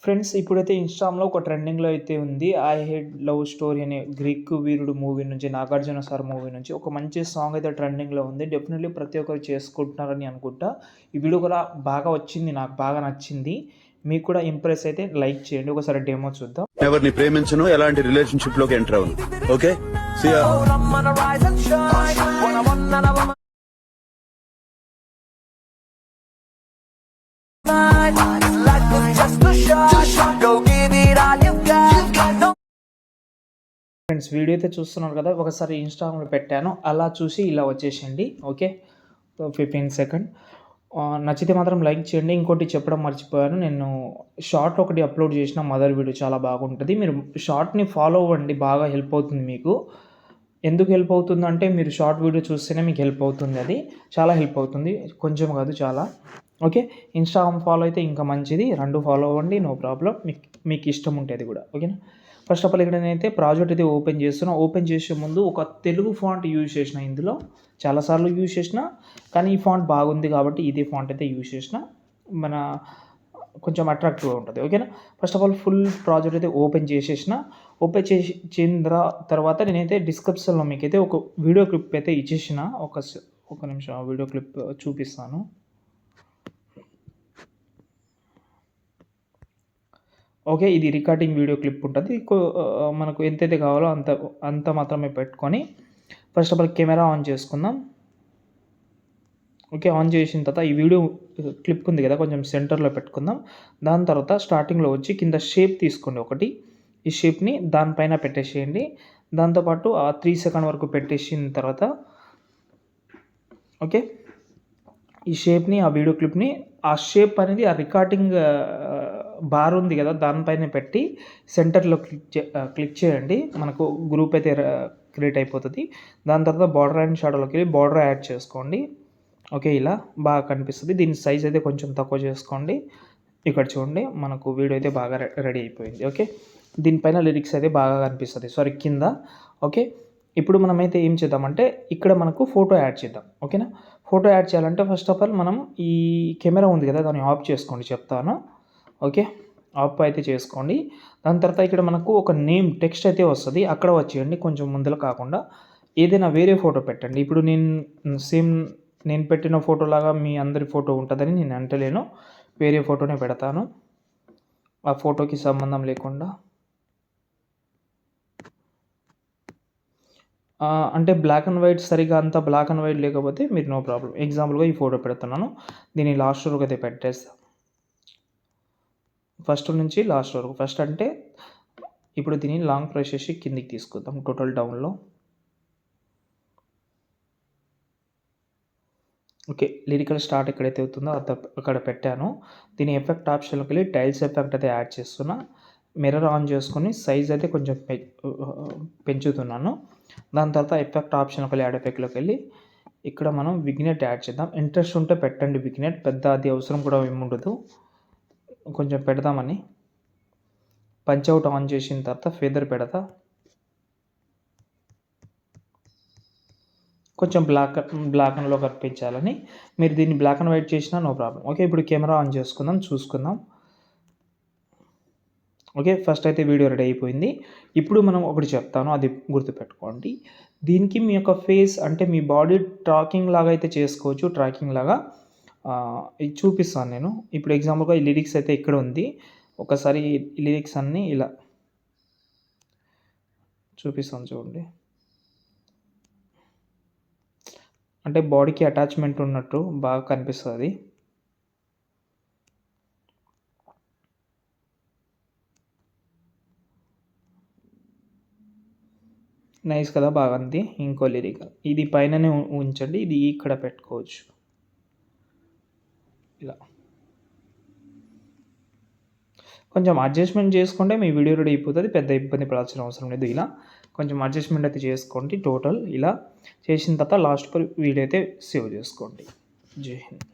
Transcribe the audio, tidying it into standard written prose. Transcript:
Friends ఇప్పుడైతే ఇన్‌స్టాగ్రామ్‌లో ఒక ట్రెండింగ్‌లో అయితే ఉంది. 'ఐ హేట్ లవ్ స్టోరీ' అనే గ్రీక్ వీరుడు మూవీ నుంచి, నాగార్జున సార్ మూవీ నుంచి ఒక మంచి సాంగ్ అయితే ట్రెండింగ్‌లో ఉంది. డెఫినెట్‌లీ ప్రతి ఒక్కరు చేసుకుంటున్నారని అనుకుంటా. ఈ వీడియో కూడా బాగా వచ్చింది. నాకు బాగా నచ్చింది. మీకు కూడా ఇంప్రెస్ అయితే లైక్ చేయండి. ఒకసారి డెమో చూద్దాం. ఎవరిని ప్రేమించను, ఎలాంటి రిలేషన్‌షిప్ లోకి ఎంటర్ అవ్వను. Okay, see ya. Friends video అయితే చూస్తున్నారు కదా, ఒకసారి ఇన్‌స్టాగ్రామ్‌లో పెట్టాను. అలా చూసి ఇలా వచ్చేసేయండి. Okay, 15 second. నచ్చితే మాత్రం లైక్ చేయండి. ఇంకోటి చెప్పడం మర్చిపోయాను. నేను షార్ట్ ఒకటి అప్లోడ్ చేసిన మదర్ వీడియో చాలా బాగుంటుంది. మీరు షార్ట్‌ని ఫాలో అవ్వండి. బాగా హెల్ప్ అవుతుంది మీకు. ఎందుకు హెల్ప్ అవుతుందంటే మీరు షార్ట్ వీడియో చూస్తేనే మీకు హెల్ప్ అవుతుంది. అది చాలా హెల్ప్ అవుతుంది. కొంచెం కాదు, చాలా. ఓకే, ఇన్‌స్టాగ్రామ్ ఫాలో అయితే ఇంకా మంచిది. 2 ఫాలో అవ్వండి, నో ప్రాబ్లమ్. మీకు ఇష్టం ఉంటే అది కూడా. ఓకేనా. ఫస్ట్ ఆఫ్ ఆల్ ఇక్కడ నేనైతే ప్రాజెక్ట్ అయితే ఓపెన్ చేస్తున్నా. ఓపెన్ చేసే ముందు ఒక తెలుగు ఫాంట్ యూజ్ చేసిన. ఇందులో చాలాసార్లు యూజ్ చేసిన, కానీ ఈ ఫాంట్ బాగుంది కాబట్టి ఇదే ఫాంట్ అయితే యూజ్ చేసిన. మన కొంచెం అట్రాక్టివ్గా ఉంటుంది. ఓకేనా. First of all full project అయితే ఓపెన్ చేసేసిన. ఓపెన్ చేసిన తర్వాత నేనైతే డిస్క్రిప్షన్లో మీకైతే ఒక వీడియో క్లిప్ అయితే ఇచ్చేసిన. ఒక నిమిషం ఆ వీడియో క్లిప్ చూపిస్తాను. ఓకే, ఇది రికార్డింగ్ వీడియో క్లిప్ ఉంటుంది. మనకు ఎంతైతే కావాలో అంత మాత్రమే పెట్టుకొని first of all camera on చేసుకుందాం. ఓకే, ఆన్ చేసిన తర్వాత ఈ వీడియో క్లిప్ ఉంది కదా, కొంచెం సెంటర్లో పెట్టుకుందాం. దాని తర్వాత స్టార్టింగ్లో వచ్చి కింద షేప్ తీసుకోండి ఒకటి. ఈ షేప్ని దానిపైన పెట్టేసేయండి. దాంతోపాటు ఆ 3 సెకండ్ వరకు పెట్టేసిన తర్వాత ఓకే, ఈ షేప్ని, ఆ వీడియో క్లిప్ని, ఆ షేప్ అనేది ఆ రికార్డింగ్ బార్ ఉంది కదా దానిపైన పెట్టి సెంటర్లో క్లిక్ చేయండి. మనకు గ్రూప్ అయితే క్రియేట్ అయిపోతుంది. దాని తర్వాత బార్డర్ అండ్ షాడోలోకి వెళ్ళి బార్డర్ యాడ్ చేసుకోండి. ఓకే, ఇలా బాగా కనిపిస్తుంది. దీని సైజ్ అయితే కొంచెం తక్కువ చేసుకోండి. ఇక్కడ చూడండి, మనకు వీడియో అయితే బాగా రెడీ అయిపోయింది. ఓకే, దీనిపైన లిరిక్స్ అయితే బాగా కనిపిస్తుంది. సారీ, కింద. ఓకే, ఇప్పుడు మనమైతే ఏం చేద్దామంటే ఇక్కడ మనకు ఫోటో యాడ్ చేద్దాం. ఓకేనా. ఫోటో యాడ్ చేయాలంటే ఫస్ట్ ఆఫ్ ఆల్ మనం ఈ కెమెరా ఉంది కదా దాన్ని ఆఫ్ చేసుకోండి, చెప్తాను. ఓకే, ఆఫ్ అయితే చేసుకోండి. దాని తర్వాత ఇక్కడ మనకు ఒక నేమ్ టెక్స్ట్ అయితే వస్తుంది, అక్కడ వచ్చేయండి. కొంచెం ముందర కాకుండా ఏదైనా వేరే ఫోటో పెట్టండి. ఇప్పుడు నేను పెట్టిన ఫోటోలాగా మీ అందరి ఫోటో ఉంటుందని నేను అంటలేను. వేరే ఫోటోనే పెడతాను, ఆ ఫోటోకి సంబంధం లేకుండా. అంటే బ్లాక్ అండ్ వైట్ సరిగ్గా అంత బ్లాక్ అండ్ వైట్ లేకపోతే మీరు నో ప్రాబ్లం. ఎగ్జాంపుల్గా ఈ ఫోటో పెడుతున్నాను. దీన్ని లాస్ట్ వరకు అయితే పెట్టేస్తాను. ఫస్ట్ నుంచి లాస్ట్ వరకు. ఫస్ట్ అంటే ఇప్పుడు దీన్ని లాంగ్ ప్రెస్ చేసి కిందికి తీసుకుందాం టోటల్ డౌన్లో. ఓకే, లిరికల్ స్టార్ట్ ఎక్కడైతే అవుతుందో అక్కడ పెట్టాను. దీని ఎఫెక్ట్ ఆప్షన్లోకి వెళ్ళి టైల్స్ ఎఫెక్ట్ అయితే యాడ్ చేస్తున్నా. మిర్రర్ ఆన్ చేసుకొని సైజ్ అయితే కొంచెం పెంచుతున్నాను. దాని తర్వాత ఎఫెక్ట్ ఆప్షన్లోకి వెళ్ళి యాడ్ ఎఫెక్ట్లోకి వెళ్ళి ఇక్కడ మనం విగ్నెట్ యాడ్ చేద్దాం. ఇంట్రెస్ట్ ఉంటే పెట్టండి విగ్నెట్, పెద్ద అది అవసరం కూడా ఏముండదు. కొంచెం పెడదామని. పంచ్ అవుట్ ఆన్ చేసిన తర్వాత ఫెదర్ పెడతా. కొంచెం బ్లాక్ అండ్లో కనిపించాలని. మీరు దీన్ని బ్లాక్ అండ్ వైట్ చేసినా నో ప్రాబ్లం. ఓకే, ఇప్పుడు కెమెరా ఆన్ చేసుకుందాం, చూసుకుందాం. ఓకే, ఫస్ట్ అయితే వీడియో రెడీ అయిపోయింది. ఇప్పుడు మనం ఒకటి చెప్తాను, అది గుర్తుపెట్టుకోండి. దీనికి మీ యొక్క ఫేస్ అంటే మీ బాడీ ట్రాకింగ్ లాగా అయితే చేసుకోవచ్చు. ట్రాకింగ్ లాగా ఇది చూపిస్తాను నేను. ఇప్పుడు ఎగ్జాంపుల్గా ఈ లిరిక్స్ అయితే ఇక్కడ ఉంది. ఒకసారి ఈ లిరిక్స్ అన్నీ ఇలా చూపిస్తాను చూడండి. అంటే బాడీకి అటాచ్మెంట్ ఉన్నట్టు బాగా కనిపిస్తుంది. నైస్ కదా, బాగుంది. ఇంకో లిరిక్ ఇది పైననే ఉంచండి, ఇది ఇక్కడ పెట్టుకోవచ్చు ఇలా. కొంచెం అడ్జస్ట్మెంట్ చేసుకుంటే మీ వీడియో రెడీ అయిపోతుంది. పెద్ద ఇబ్బంది పడాల్సిన అవసరం లేదు. ఇలా కొంచెం అడ్జస్ట్మెంట్ అయితే చేసుకోండి. టోటల్ ఇలా చేసిన తర్వాత లాస్ట్ వీడియో అయితే సేవ్ చేసుకోండి. జై హింద్.